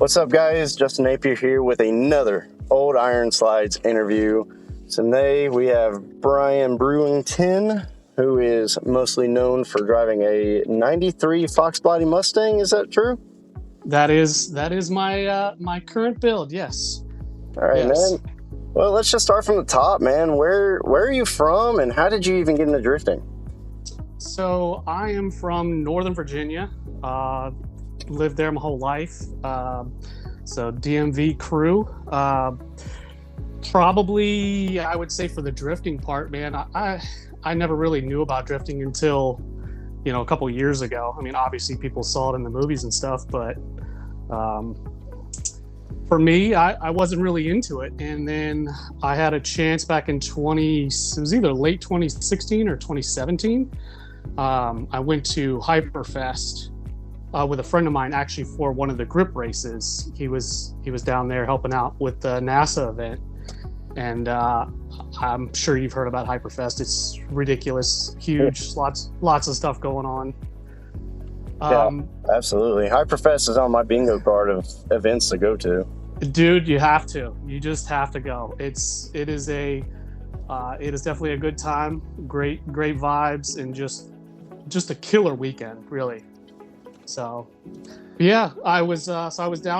What's up, guys? Justin Napier here with another old Ironslides interview. Today we have Bryan Brewington, who is mostly known for driving a 93 Fox Body Mustang. Is that true? That is my my current build. Yes. All right, yes. man. Well, let's just start from the top, man. Where are you from, and how did you even get into drifting? So I am from Northern Virginia. Lived there my whole life. So DMV crew. Probably, I would say for the drifting part, man, I never really knew about drifting until, a couple years ago. I mean, obviously people saw it in the movies and stuff, but for me, I wasn't really into it. And then I had a chance back in it was either late 2016 or 2017. I went to Hyperfest with a friend of mine, actually, for one of the grip races. He was down there helping out with the NASA event, and I'm sure you've heard about Hyperfest. It's ridiculous, huge, lots of stuff going on. Yeah, absolutely. Hyperfest is on my bingo card of events to go to. Dude, you have to. You just have to go. It is definitely a good time. Great vibes, and just a killer weekend, really. So, yeah, I was down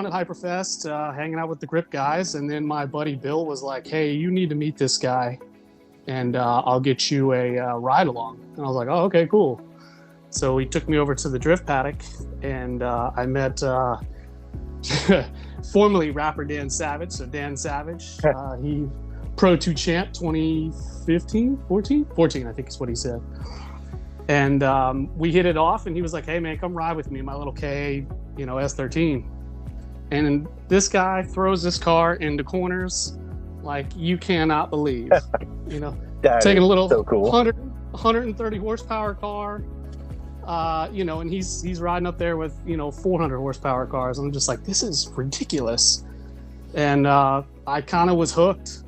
at Hyperfest, hanging out with the grip guys, and then my buddy Bill was like, "Hey, you need to meet this guy, and I'll get you a ride along." And I was like, "Oh, okay, cool." So he took me over to the drift paddock, and I met formerly rapper Dan Savage. So Dan Savage, he Pro 2 champ 2015, 14, I think is what he said. And we hit it off, and he was like, "Hey, man, come ride with me in my little K, S13." And this guy throws this car into corners like you cannot believe. Taking a little so cool. 130 horsepower car, and he's riding up there with 400 horsepower cars. I'm just like, this is ridiculous. And I kind of was hooked.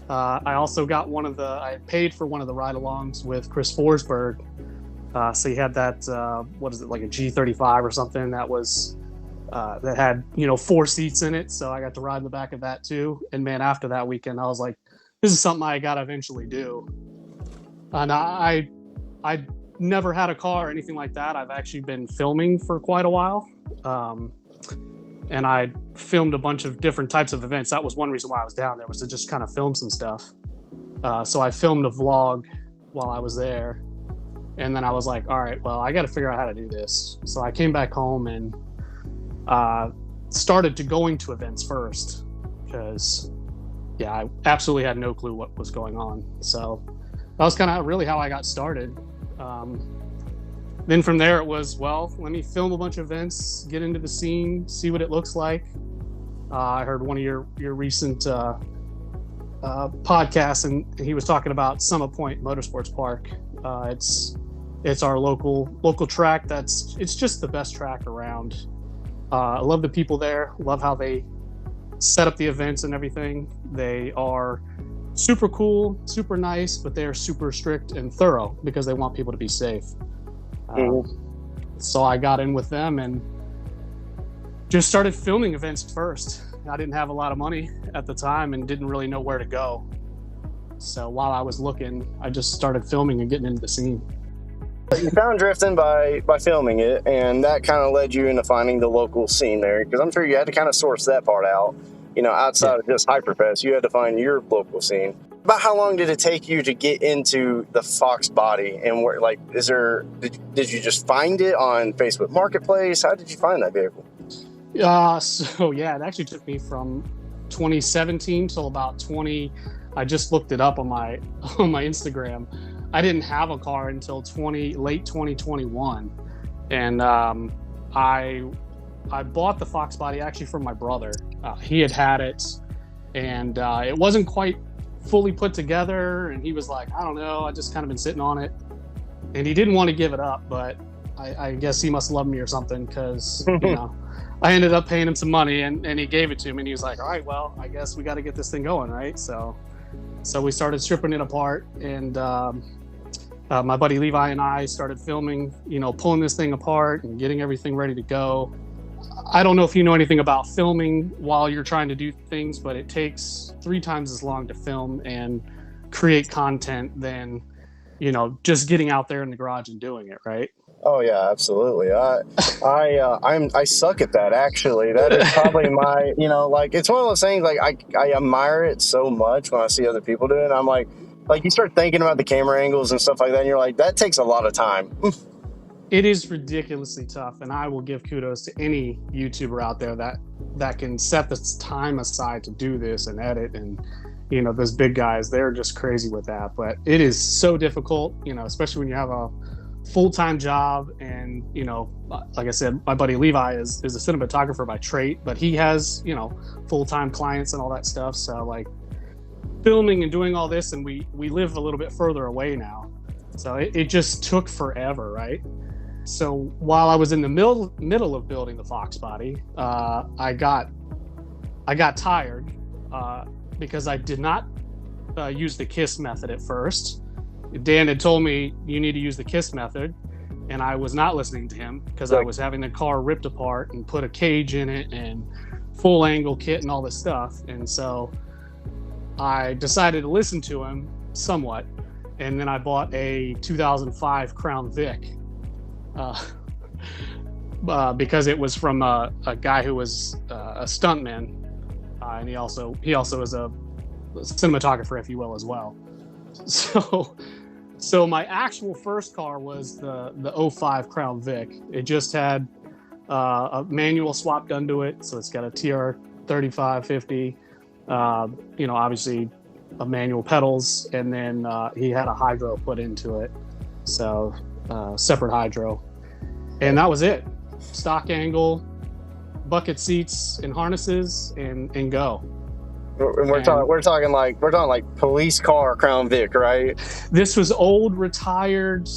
I also got I paid for one of the ride-alongs with Chris Forsberg. So he had that, like a G35 or something that was, that had, 4 seats in it. So I got to ride in the back of that too. And man, after that weekend, I was like, this is something I got to eventually do. And I never had a car or anything like that. I've actually been filming for quite a while. And I filmed a bunch of different types of events. That was one reason why I was down there, was to just kind of film some stuff. So I filmed a vlog while I was there. And then I was like, all right, well, I got to figure out how to do this. So I came back home and started to going to events first, because, I absolutely had no clue what was going on. So that was kind of really how I got started. Then from there, it was, well, let me film a bunch of events, get into the scene, see what it looks like. I heard one of your recent podcasts, and he was talking about Summit Point Motorsports Park. It's our local track. It's just the best track around. I love the people there. Love how they set up the events and everything. They are super cool, super nice, but they are super strict and thorough because they want people to be safe. So I got in with them and just started filming events first. I didn't have a lot of money at the time and didn't really know where to go. So while I was looking, I just started filming and getting into the scene. You found drifting by filming it, and that kind of led you into finding the local scene there, because I'm sure you had to kind of source that part out. Outside of just Hyperfest, you had to find your local scene. About how long did it take you to get into the Fox Body, and where, did you just find it on Facebook Marketplace? How did you find that vehicle? It actually took me from 2017 till about I just looked it up on my Instagram. I didn't have a car until late 2021, and I bought the Fox Body actually from my brother. He had it, and it wasn't quite fully put together, and he was like, I don't know, I just kind of been sitting on it, and he didn't want to give it up, but I guess he must love me or something, because I ended up paying him some money, and he gave it to me, and he was like, all right, well, I guess we got to get this thing going, right? So we started stripping it apart, and my buddy Levi and I started filming, pulling this thing apart and getting everything ready to go. I don't know if you know anything about filming while you're trying to do things, but it takes 3 times as long to film and create content than, just getting out there in the garage and doing it, right? Oh yeah, absolutely. I suck at that, actually. That is probably my, like, it's one of those things, like, I admire it so much when I see other people do it. I'm like you start thinking about the camera angles and stuff like that, and you're like, that takes a lot of time. It is ridiculously tough, and I will give kudos to any YouTuber out there that can set the time aside to do this and edit. And those big guys, they're just crazy with that. But it is so difficult, especially when you have a full-time job. And like I said, my buddy Levi is a cinematographer by trade, but he has full-time clients and all that stuff. So like filming and doing all this, and we live a little bit further away now, so it just took forever, right? So while I was in the middle of building the Fox body, I got tired because I did not use the KISS method at first. Dan had told me you need to use the KISS method, and I was not listening to him because I was having the car ripped apart and put a cage in it and full angle kit and all this stuff. And so I decided to listen to him somewhat, and then I bought a 2005 Crown Vic. Because it was from a guy who was a stuntman, and he also is a cinematographer, if you will, as well. So my actual first car was the 05 Crown Vic. It just had a manual swapped onto it, so it's got a TR 3550. Obviously a manual pedals, and then he had a hydro put into it, so separate hydro. And that was it. Stock angle, bucket seats and harnesses, and go. And we're talking like police car Crown Vic, right? This was old, retired.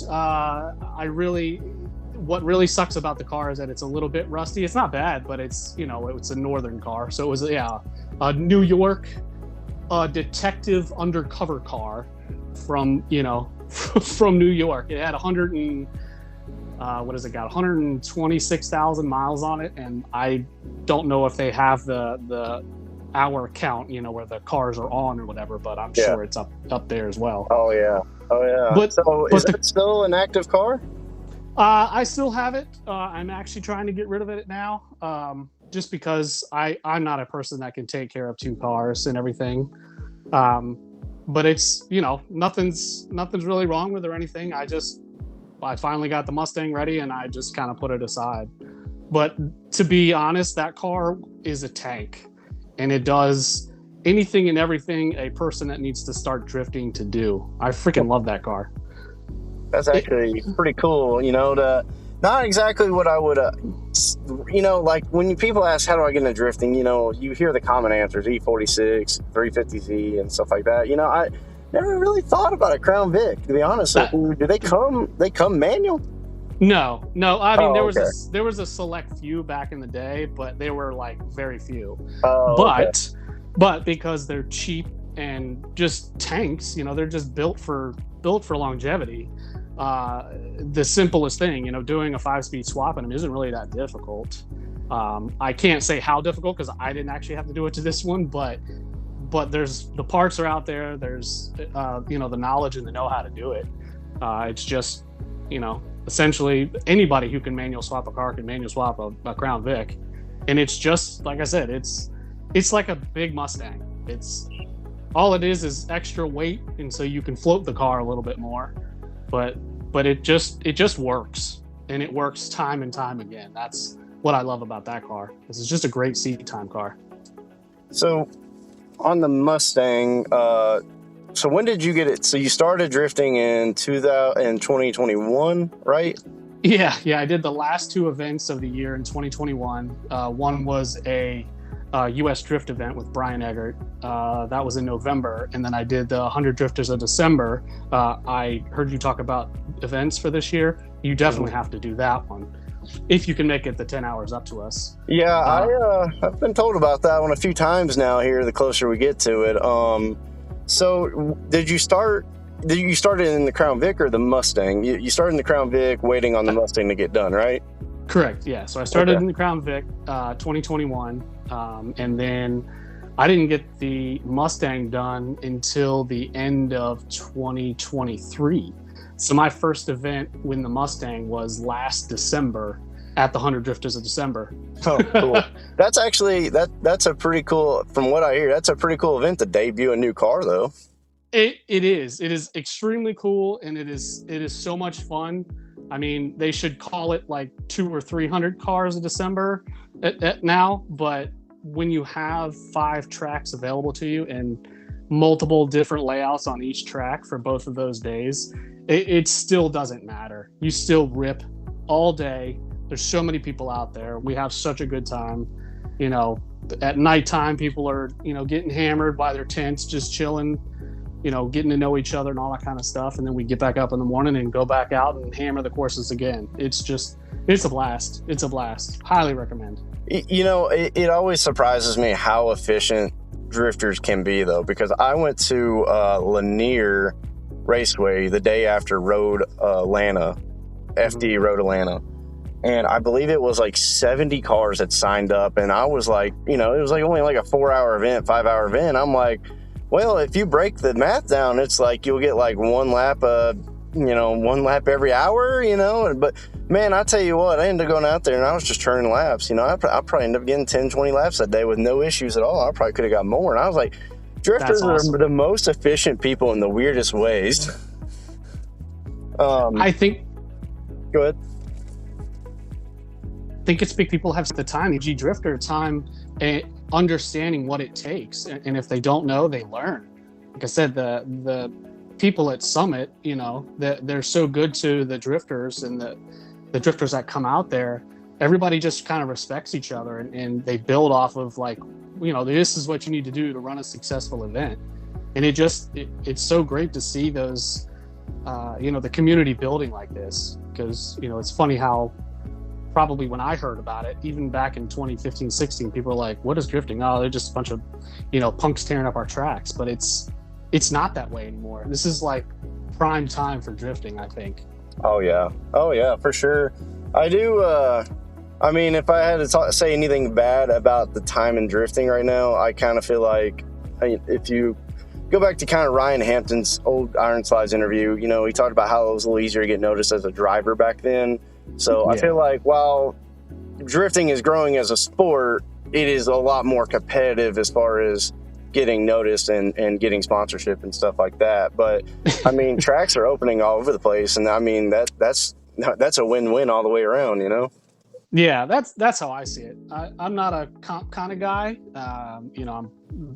What really sucks about the car is that it's a little bit rusty. It's not bad, but it's it's a northern car, so it was a New York detective undercover car from from New York. It had 126,000 miles on it, and I don't know if they have the hour count, where the cars are on or whatever, but I'm sure it's up there as well. Oh yeah. But is it still an active car? I still have it. I'm actually trying to get rid of it now, just because I'm not a person that can take care of 2 cars and everything. But it's nothing's really wrong with it or anything. I finally got the Mustang ready, and I just kind of put it aside. But to be honest, that car is a tank, and it does anything and everything a person that needs to start drifting to do. I freaking love that car. That's actually pretty cool. Not exactly what I would, like when people ask, how do I get into drifting? You hear the common answers, E46, 350Z, and stuff like that. I never really thought about a Crown Vic, to be honest with you. Do they come manual? No. I mean, there was a select few back in the day, but they were like very few. But because they're cheap and just tanks, they're just built for longevity. The simplest thing, doing a 5-speed swap in them isn't really that difficult. I can't say how difficult because I didn't actually have to do it to this one, but there's the parts are out there. There's the knowledge and the know-how to do it. It's just essentially anybody who can manual swap a car can manual swap a Crown Vic, and it's just like I said, it's like a big Mustang. It's all it is extra weight, and so you can float the car a little bit more, but it just works, and it works time and time again. That's what I love about that car. This is just a great seat time car. So on the Mustang, so when did you get it? So you started drifting in 2021, right? Yeah. I did the last 2 events of the year in 2021. One was a U.S. drift event with Brian Eggert. That was in November. And then I did the 100 Drifters of December. I heard you talk about events for this year. You definitely have to do that one if you can make it the 10 hours up to us. Yeah, I've been told about that one a few times now here, the closer we get to it. So did you start in the Crown Vic or the Mustang? You started in the Crown Vic waiting on the Mustang to get done, right? Correct. Yeah. So I started Okay. in the Crown Vic, 2021, and then I didn't get the Mustang done until the end of 2023. So my first event with the Mustang was last December at the 100 Drifters of December. Oh, cool. That's actually that's a pretty cool. From what I hear, that's a pretty cool event to debut a new car, though. It is extremely cool, and it is so much fun. I mean, they should call it like 200 or 300 cars in December at now, but when you have 5 tracks available to you and multiple different layouts on each track for both of those days, it still doesn't matter. You still rip all day. There's so many people out there. We have such a good time. You know, at nighttime, people are, you know, getting hammered by their tents, just chilling, you know, getting to know each other and all that kind of stuff. And then we get back up in the morning and go back out and hammer the courses again. It's a blast. It's a blast. Highly recommend. You know, it always surprises me how efficient drifters can be, though, because I went to Lanier Raceway the day after Road Atlanta, FD Road Atlanta. And I believe it was like 70 cars had signed up. And I was like, you know, it was like only like a 4-hour event, 5-hour event. I'm like, well, if you break the math down, it's like you'll get like one lap every hour, you know. But man, I tell you what, I ended up going out there and I was just turning laps. You know, I probably ended up getting 10, 20 laps that day with no issues at all. I probably could have got more. And I was like, drifters awesome. are the most efficient people in the weirdest ways. I think. Go ahead. I think it's big. People have the time, the G drifter time, and understanding what it takes. And if they don't know, they learn. Like I said, the people at Summit, you know, they're so good to the drifters and the drifters that come out there. Everybody just kind of respects each other, and they build off of, like, you know, this is what you need to do to run a successful event. And it's so great to see those, you know, the community building like this, because, you know, it's funny how probably when I heard about it, even back in 2015, 16, people were like, what is drifting? Oh, they're just a bunch of, you know, punks tearing up our tracks. But it's not that way anymore. This is like prime time for drifting, I think. Oh yeah, for sure. I do. I mean, if I had to say anything bad about the time in drifting right now, I kind of feel like, if you go back to kind of Ryan Hampton's old Ironslides interview, you know, he talked about how it was a little easier to get noticed as a driver back then. So I feel like while drifting is growing as a sport, it is a lot more competitive as far as getting noticed and getting sponsorship and stuff like that. But I mean, tracks are opening all over the place, and I mean that's a win-win all the way around, you know. Yeah, that's how I see it. I'm not a comp kind of guy. You know,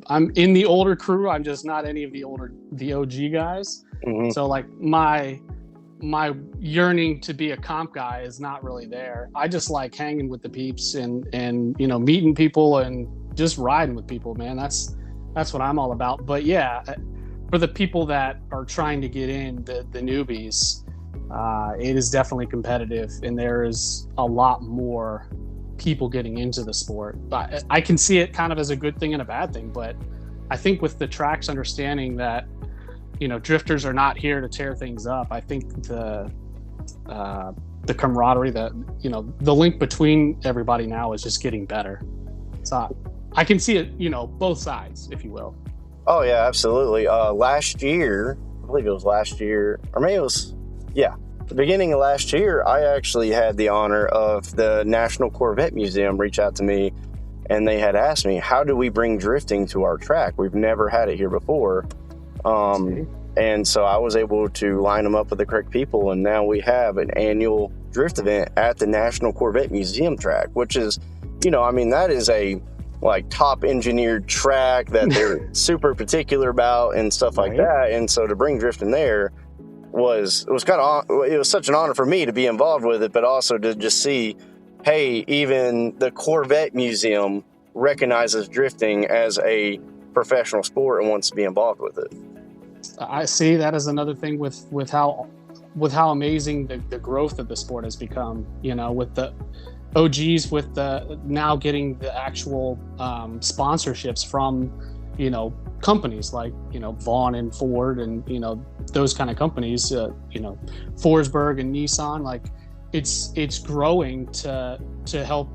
I'm in the older crew. I'm just not any of the OG guys. Mm-hmm. So like my yearning to be a comp guy is not really there. I just like hanging with the peeps and you know, meeting people and just riding with people, man. That's what I'm all about. But yeah, for the people that are trying to get in, the newbies, it is definitely competitive, and there is a lot more people getting into the sport. I can see it kind of as a good thing and a bad thing, but I think with the tracks understanding that, you know, drifters are not here to tear things up, I think the camaraderie, that, you know, the link between everybody now is just getting better. So I can see it, you know, both sides, if you will. Oh yeah, absolutely. Last year, I believe it was last year, or maybe it was, yeah, the beginning of last year, I actually had the honor of the National Corvette Museum reach out to me, and they had asked me, how do we bring drifting to our track? We've never had it here before. And so I was able to line them up with the correct people, and now we have an annual drift event at the National Corvette Museum track, which is, you know, I mean, that is a like top engineered track that they're super particular about and stuff like that. And so to bring drifting there was such an honor for me to be involved with it, but also to just see, hey, even the Corvette Museum recognizes drifting as a professional sport and wants to be involved with it. I see that as another thing with how amazing the growth of the sport has become, you know, with the OGs, with the now getting the actual sponsorships from, you know, companies like, you know, Vaughn and Ford and, you know, those kind of companies, you know, Forsberg and Nissan. Like, it's growing to help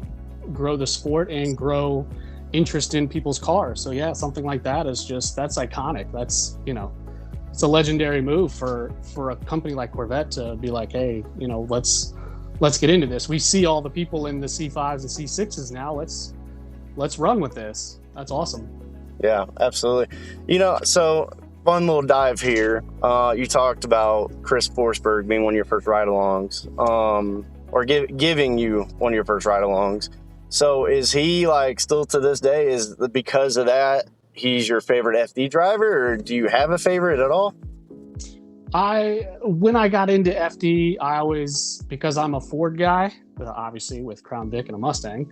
grow the sport and grow interest in people's cars. So yeah, something like that is that's iconic. That's, it's a legendary move for a company like Corvette to be like, hey, let's get into this. We see all the people in the C5s and C6s now. Let's run with this. That's awesome. Yeah, absolutely. So fun little dive here. You talked about Chris Forsberg being one of your first ride-alongs, or giving you one of your first ride-alongs. So is he, like, still to this day, because of that, he's your favorite FD driver, or do you have a favorite at all? When I got into FD, I always, because I'm a Ford guy, obviously with Crown Vic and a Mustang,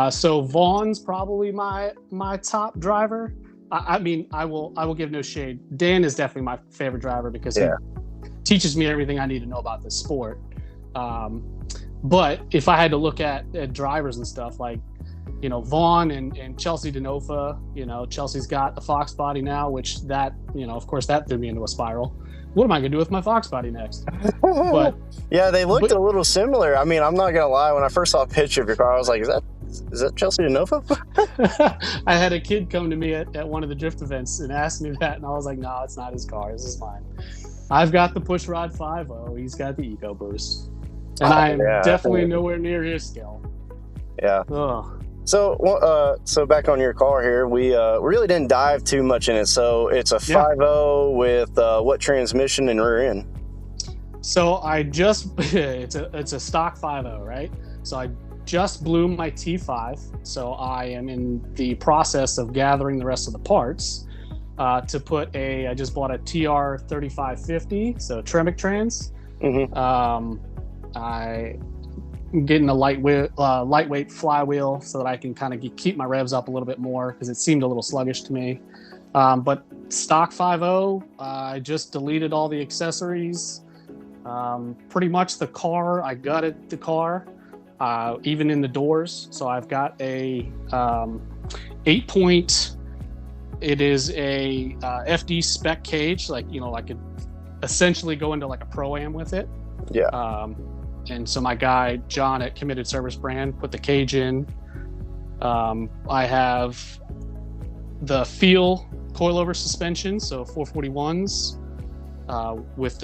so Vaughn's probably my top driver. I mean, I will give no shade. Dan is definitely my favorite driver because he teaches me everything I need to know about this sport. But if I had to look at drivers and stuff, like, Vaughn and Chelsea DeNofa, Chelsea's got a Fox body now, which of course that threw me into a spiral. What am I going to do with my Fox body next? But yeah, they looked a little similar. I mean, I'm not going to lie. When I first saw a picture of your car, I was like, is that Chelsea DeNofa? I had a kid come to me at one of the drift events and ask me that, and I was like, no, it's not his car. This is mine. I've got the Pushrod 5.0. He's got the EcoBoost. And I am definitely nowhere near his skill. Yeah. Ugh. So back on your car here, we really didn't dive too much in it. So it's a 5.0 with what transmission and rear end? So it's a stock 5.0, right? So I just blew my T5. So I am in the process of gathering the rest of the parts to put I just bought a TR 3550, so Tremec trans. Mm-hmm. I'm getting a lightweight flywheel so that I can kind of keep my revs up a little bit more because it seemed a little sluggish to me. But stock 5.0, I just deleted all the accessories. Pretty much the car, I gutted the car, even in the doors. So I've got a 8-point. It is a FD spec cage, like I could essentially go into like a Pro-Am with it. Yeah. And so my guy, John at Committed Service Brand, put the cage in. I have the Feel coilover suspension, so 441s,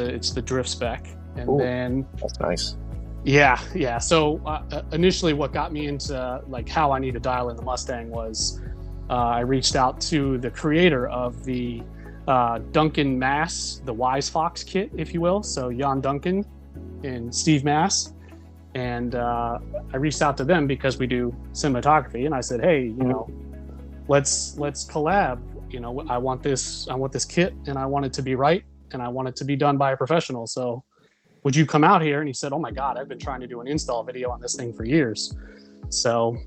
it's the drift spec. And then that's nice. Yeah. So initially what got me into like how I need to dial in the Mustang was I reached out to the creator of the Duncan Mass, the Wise Fox kit, if you will. So Jan Duncan and Steve Mass, and I reached out to them because we do cinematography, and I said, hey, let's collab. I want this kit, and I want it to be right, and I want it to be done by a professional. So would you come out here? And he said, oh my God, I've been trying to do an install video on this thing for years. So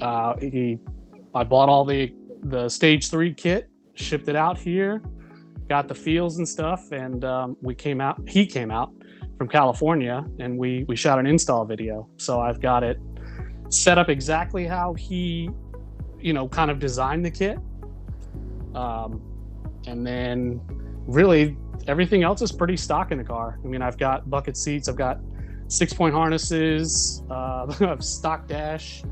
I bought all the stage 3 kit, shipped it out here, got the feels and stuff, and he came out from California, and we shot an install video. So I've got it set up exactly how he, kind of designed the kit. And then really everything else is pretty stock in the car. I mean, I've got bucket seats, I've got 6-point harnesses, I have stock dash.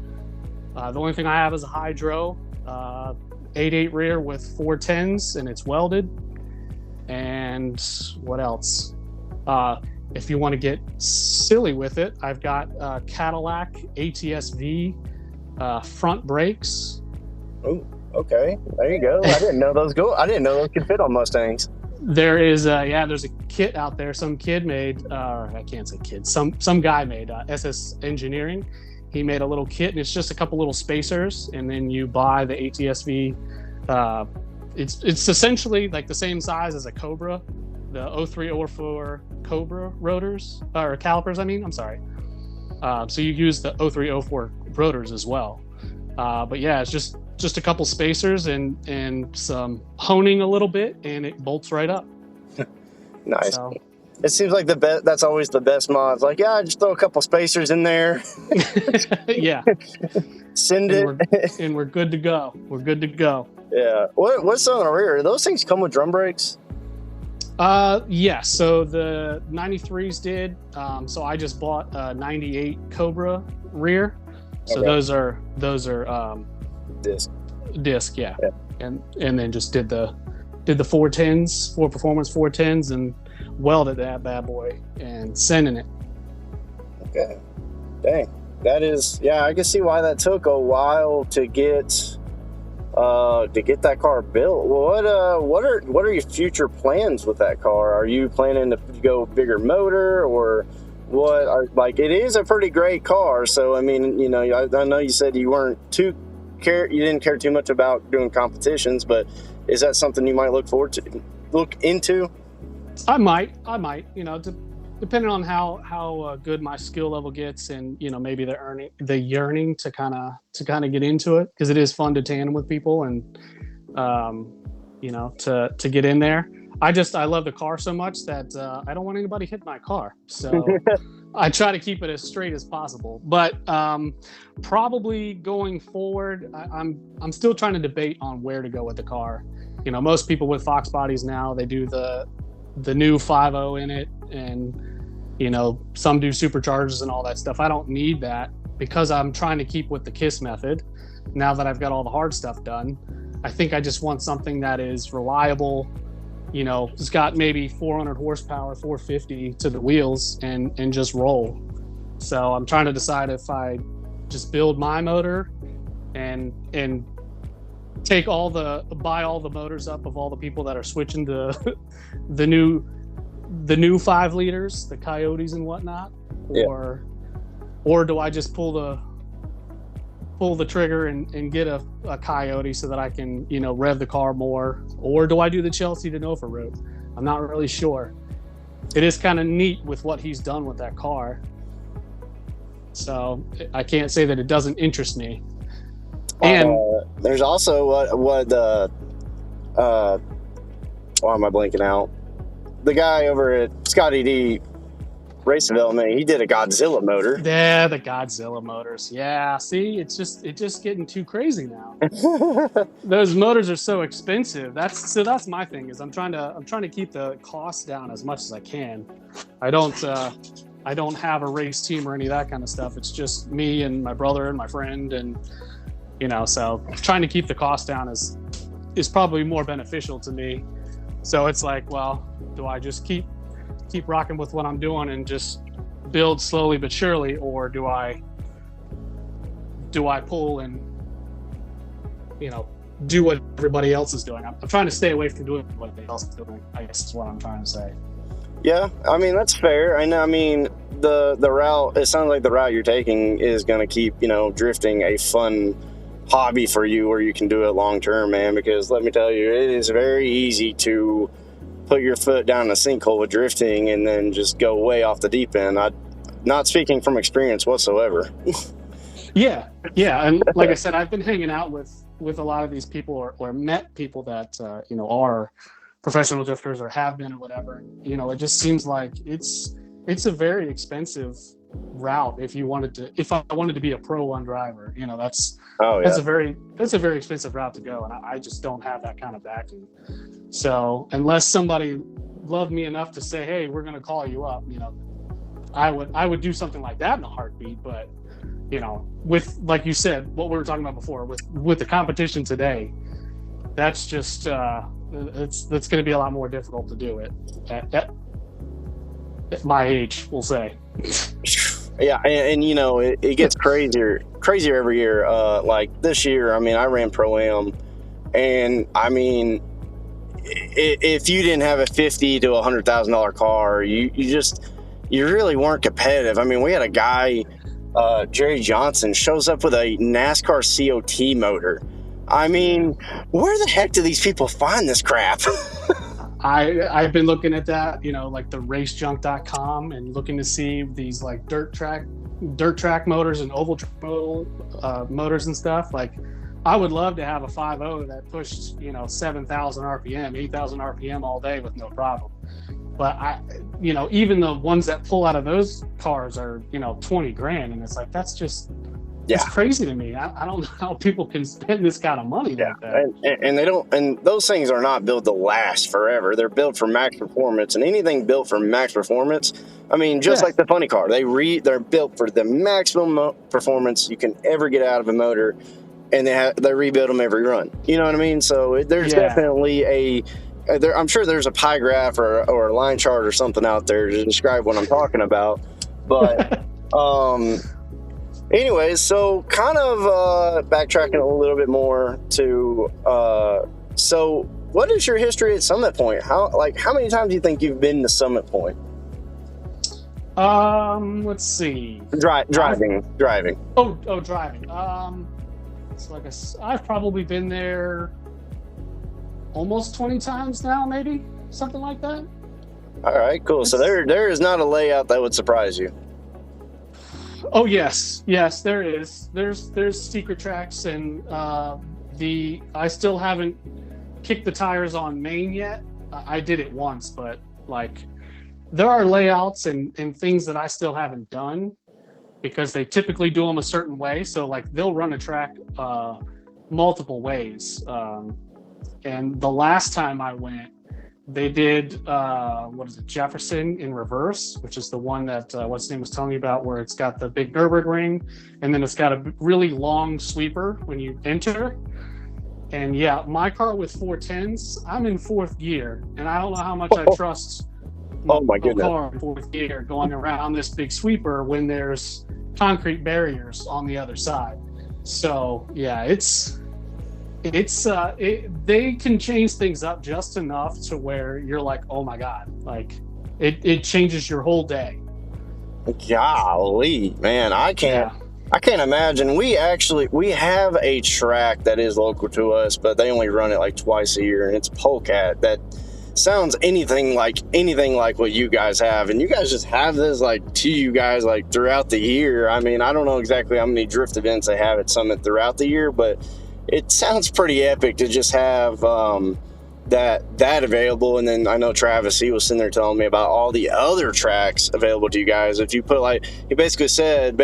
The only thing I have is a hydro, 8.8 rear with 410s, and it's welded. And what else? If you want to get silly with it, I've got Cadillac ATS-V front brakes. Oh, okay. There you go. I didn't know those could fit on Mustangs. There's a kit out there. Some kid made, I can't say kid. Some guy made SS Engineering. He made a little kit, and it's just a couple little spacers, and then you buy the ATS-V. It's essentially like the same size as a Cobra. The 0304 Cobra rotors, or calipers, I'm sorry. So you use the 0304 rotors as well. But yeah, it's just a couple spacers and some honing a little bit, and it bolts right up. Nice. So, it seems like that's always the best mods. Like, just throw a couple spacers in there. Yeah. Send it. And we're good to go. We're good to go. Yeah. What's on the rear? Those things come with drum brakes? Yeah. So the 93s did. So I just bought a 98 Cobra rear. So Okay. those are disc, yeah. And then just did the 410s, Ford Performance 410s, and welded that bad boy and sending it. Okay. Dang. That is, yeah, I can see why that took a while to get that car built. Well, what are your future plans with that car? Are you planning to go bigger motor, or what? Like, it is a pretty great car. So I mean, you know, I know you said you didn't care too much about doing competitions, but is that something you might look into? I might, you know, depending on how good my skill level gets, and you know, maybe the yearning to kind of get into it, because it is fun to tandem with people, and you know, to get in there. I love the car so much that I don't want anybody hitting my car, so I try to keep it as straight as possible. But probably going forward, I'm still trying to debate on where to go with the car. You know, most people with Fox bodies now, they do the new 5.0 in it, and you know, some do superchargers and all that stuff. I don't need that, because I'm trying to keep with the KISS method now that I've got all the hard stuff done. I think I just want something that is reliable, you know, it's got maybe 400 horsepower, 450 to the wheels, and just roll. So I'm trying to decide if I just build my motor and buy all the motors up of all the people that are switching to the new 5 liters, the Coyotes and whatnot, or do I just pull the trigger and get a Coyote so that I can, you know, rev the car more, or do I do the Chelsea to Nova route? I'm not really sure. It is kind of neat with what he's done with that car, so I can't say that it doesn't interest me. And there's also why am I blanking out? The guy over at Scotty D Race Development, he did a Godzilla motor. Yeah, the Godzilla motors. Yeah, see, it's just getting too crazy now. Those motors are so expensive. That's my thing, is I'm trying to keep the costs down as much as I can. I don't have a race team or any of that kind of stuff. It's just me and my brother and my friend, and you know, so trying to keep the cost down is probably more beneficial to me. So it's like, well, do I just keep rocking with what I'm doing and just build slowly but surely, or do I pull and, you know, do what everybody else is doing? I'm trying to stay away from doing what everybody else is doing, I guess is what I'm trying to say. Yeah, I mean, that's fair. I mean, the route, it sounds like the route you're taking is going to keep, you know, drifting a fun hobby for you, where you can do it long term, man, because let me tell you, it is very easy to put your foot down in a sinkhole with drifting and then just go way off the deep end. I'm not speaking from experience whatsoever. Yeah, and like I said, I've been hanging out with a lot of these people, or met people that you know, are professional drifters or have been or whatever. You know, it just seems like it's a very expensive route if I wanted to be a Pro 1 driver. You know, that's a very expensive route to go, and I just don't have that kind of backing. So unless somebody loved me enough to say, hey, we're going to call you up, you know, I would do something like that in a heartbeat. But you know, with, like you said, what we were talking about before, with the competition today, that's just that's going to be a lot more difficult to do it at my age, we'll say. Yeah, and you know, it gets crazier every year. Like this year, I mean, I ran Pro-Am, and I mean, if you didn't have a $50,000 to $100,000 car, you really weren't competitive. I mean, we had a guy, Jerry Johnson, shows up with a NASCAR COT motor. I mean, where the heck do these people find this crap? I've been looking at that, you know, like the racejunk.com, and looking to see these like dirt track motors and oval track motors and stuff. Like, I would love to have a 5.0 that pushed, you know, 7,000 RPM, 8,000 RPM all day with no problem. But you know, even the ones that pull out of those cars are, you know, 20 grand, and it's like, that's Yeah. It's crazy to me. I don't know how people can spend this kind of money like that. And they don't, and those things are not built to last forever. They're built for max performance, and anything built for max performance, I mean, just like the funny car, they're built for the maximum performance you can ever get out of a motor, and they rebuild them every run. You know what I mean? So there's definitely I'm sure there's a pie graph or a line chart or something out there to describe what I'm talking about, but anyways, so kind of backtracking a little bit more to so what is your history at Summit Point? How many times do you think you've been to Summit Point? Let's see. Driving. Oh, driving. So I've probably been there almost 20 times now, maybe something like that. All right, cool. So there is not a layout that would surprise you. Oh yes, there is. There's secret tracks, and I still haven't kicked the tires on Main yet. I did it once, but there are layouts and things that I still haven't done because they typically do them a certain way. So they'll run a track multiple ways. And the last time I went, they did Jefferson in reverse, which is the one that what's his name was telling me about, where it's got the big Nürburgring, and then it's got a really long sweeper when you enter. And yeah, my car with 410s, I'm in fourth gear, and I don't know how much I trust my car in fourth gear going around this big sweeper when there's concrete barriers on the other side. So yeah, they can change things up just enough to where you're like, oh my God, it changes your whole day. Golly, man, I can't imagine. We have a track that is local to us, but they only run it twice a year, and it's Polecat. That sounds anything like what you guys have, and you guys just have this to you guys throughout the year. I mean, I don't know exactly how many drift events they have at Summit throughout the year, but it sounds pretty epic to just have that available. And then I know Travis, he was sitting there telling me about all the other tracks available to you guys. If you put he basically said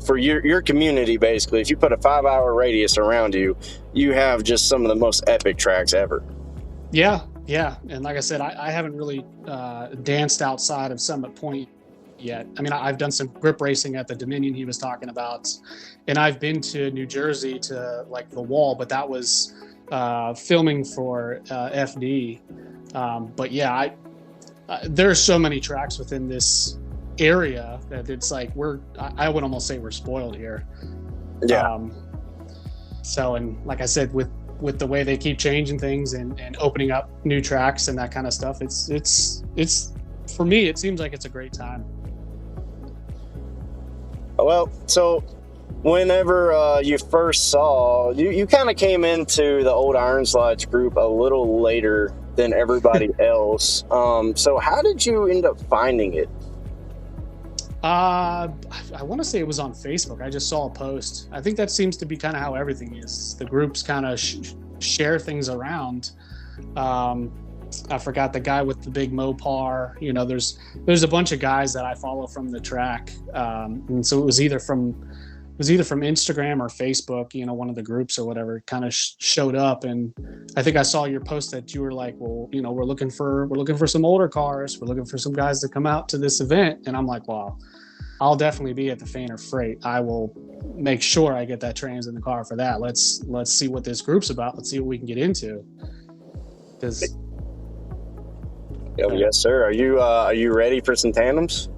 for your community, basically, if you put a 5-hour radius around you, you have just some of the most epic tracks ever. Yeah. And like I said, I haven't really danced outside of Summit Point yet. I mean, I've done some grip racing at the Dominion he was talking about, and I've been to New Jersey to the Wall, but that was filming for FD. But yeah, there's so many tracks within this area that it's I would almost say we're spoiled here. Yeah. So, and like I said, with the way they keep changing things and opening up new tracks and that kind of stuff, it's for me, it seems like it's a great time. Well, so whenever you first saw, you kind of came into the old Ironslides group a little later than everybody else. So how did you end up finding it? I want to say it was on Facebook. I just saw a post. I think that seems to be kind of how everything is. The groups kind of share things around. I forgot the guy with the big Mopar. There's a bunch of guys that I follow from the track, and so it was either from Instagram or Facebook. One of the groups or whatever kind of showed up, and I think I saw your post that you were like, well, we're looking for some older cars. We're looking for some guys to come out to this event, and I'm like, wow, I'll definitely be at the Fainer Freight. I will make sure I get that trans in the car for that. Let's see what this group's about. Let's see what we can get into. Because yes, sir. Are you ready for some tandems?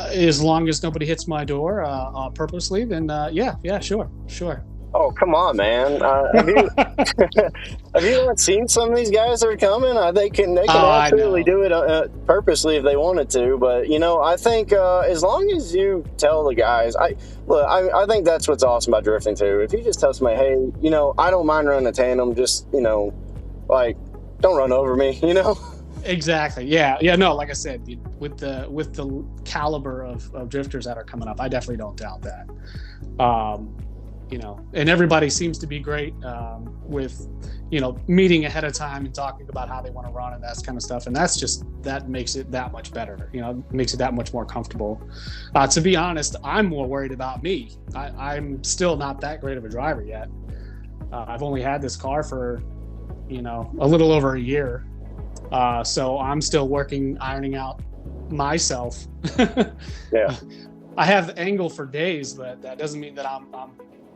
As long as nobody hits my door purposely, then yeah, sure. Oh, come on, man! Have you not seen some of these guys that are coming? They can absolutely do it purposely if they wanted to. But I think as long as you tell the guys, I think that's what's awesome about drifting too. If you just tell somebody, hey, I don't mind running a tandem, just don't run over me, Exactly. Yeah. No, like I said, with the caliber of drifters that are coming up, I definitely don't doubt that. And everybody seems to be great with, meeting ahead of time and talking about how they want to run and that kind of stuff. And that makes it that much better, makes it that much more comfortable. To be honest, I'm more worried about me. I'm still not that great of a driver yet. I've only had this car for, a little over a year. So I'm still ironing out myself. Yeah. I have the angle for days, but that doesn't mean that I'm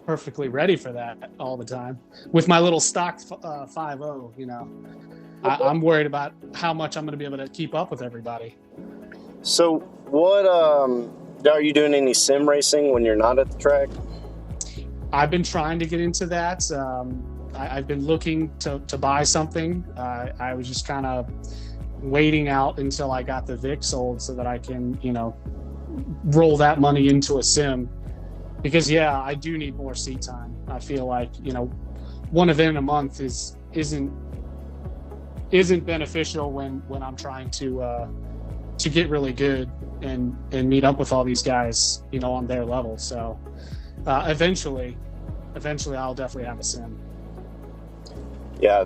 perfectly ready for that all the time. With my little stock 5.0, I'm worried about how much I'm going to be able to keep up with everybody. So what, are you doing any sim racing when you're not at the track? I've been trying to get into that. I've been looking to buy something. I was just kind of waiting out until I got the Vic sold so that I can, roll that money into a sim. Because I do need more seat time. I feel like, one event a month isn't beneficial when I'm trying to get really good and meet up with all these guys, on their level. So eventually I'll definitely have a sim. Yeah,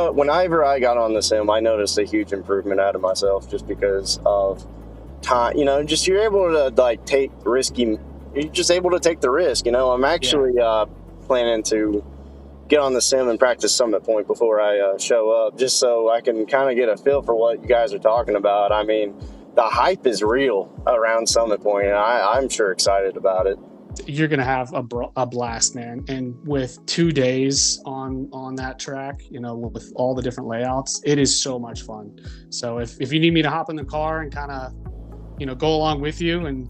whenever I got on the sim, I noticed a huge improvement out of myself just because of time. Just you're able to you're just able to take the risk. I'm actually planning to get on the sim and practice Summit Point before I show up, just so I can kind of get a feel for what you guys are talking about. I mean, the hype is real around Summit Point, and I'm sure excited about it. You're gonna have a blast, man. And with 2 days on that track, with all the different layouts, it is so much fun. So if you need me to hop in the car and kind of go along with you and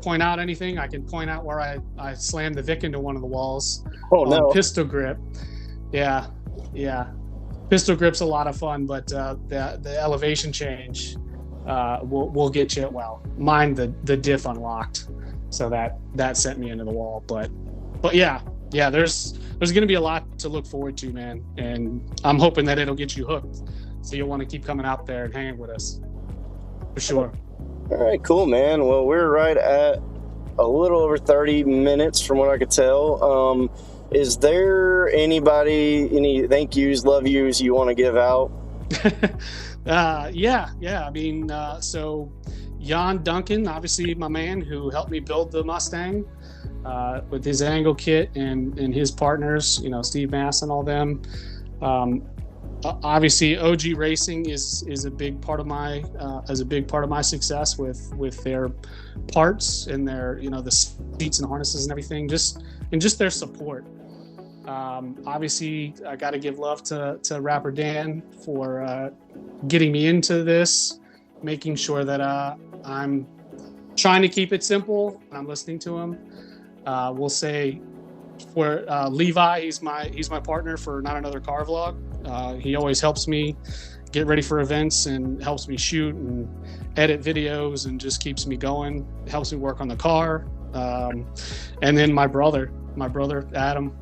point out anything, I can point out where I slammed the Vic into one of the walls. Oh no! Pistol grip. Yeah. Pistol grip's a lot of fun, but the elevation change will get you. Well, mine the diff unlocked, so that sent me into the wall. But yeah. There's going to be a lot to look forward to, man, and I'm hoping that it'll get you hooked, so you'll want to keep coming out there and hanging with us for sure. All right, cool, man. Well, we're right at a little over 30 minutes from what I could tell. Is there any thank yous, love yous you want to give out? Yeah. I mean, so Jan Duncan, obviously my man who helped me build the Mustang with his angle kit and his partners, Steve Mass and all them. Obviously OG Racing is a big part of my success with their parts and their the seats and harnesses and everything, just their support. Obviously I got to give love to Rapper Dan for getting me into this, making sure that I'm trying to keep it simple and I'm listening to him. We'll say for Levi, he's my partner for Not Another Car Vlog. He always helps me get ready for events and helps me shoot and edit videos and just keeps me going, helps me work on the car. And then my brother Adam,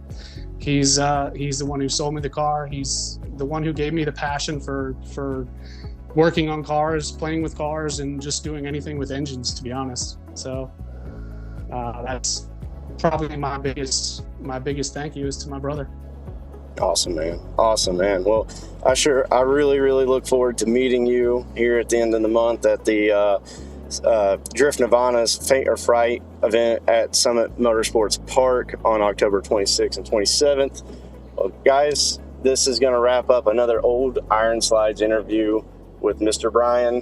he's the one who sold me the car. He's the one who gave me the passion for working on cars, playing with cars, and just doing anything with engines, to be honest. So that's probably my biggest thank you is to my brother. Awesome, man. Well, I really, really look forward to meeting you here at the end of the month at the Drift Nirvana's Faint or Fright event at Summit Motorsports Park on October 26th and 27th. Well, guys, this is going to wrap up another old Ironslides interview with Mr. Bryan.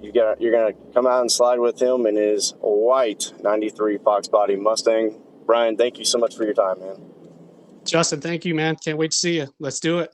You're going to come out and slide with him in his white 93 Fox Body Mustang. Bryan, thank you so much for your time, man. Justin, thank you, man. Can't wait to see you. Let's do it.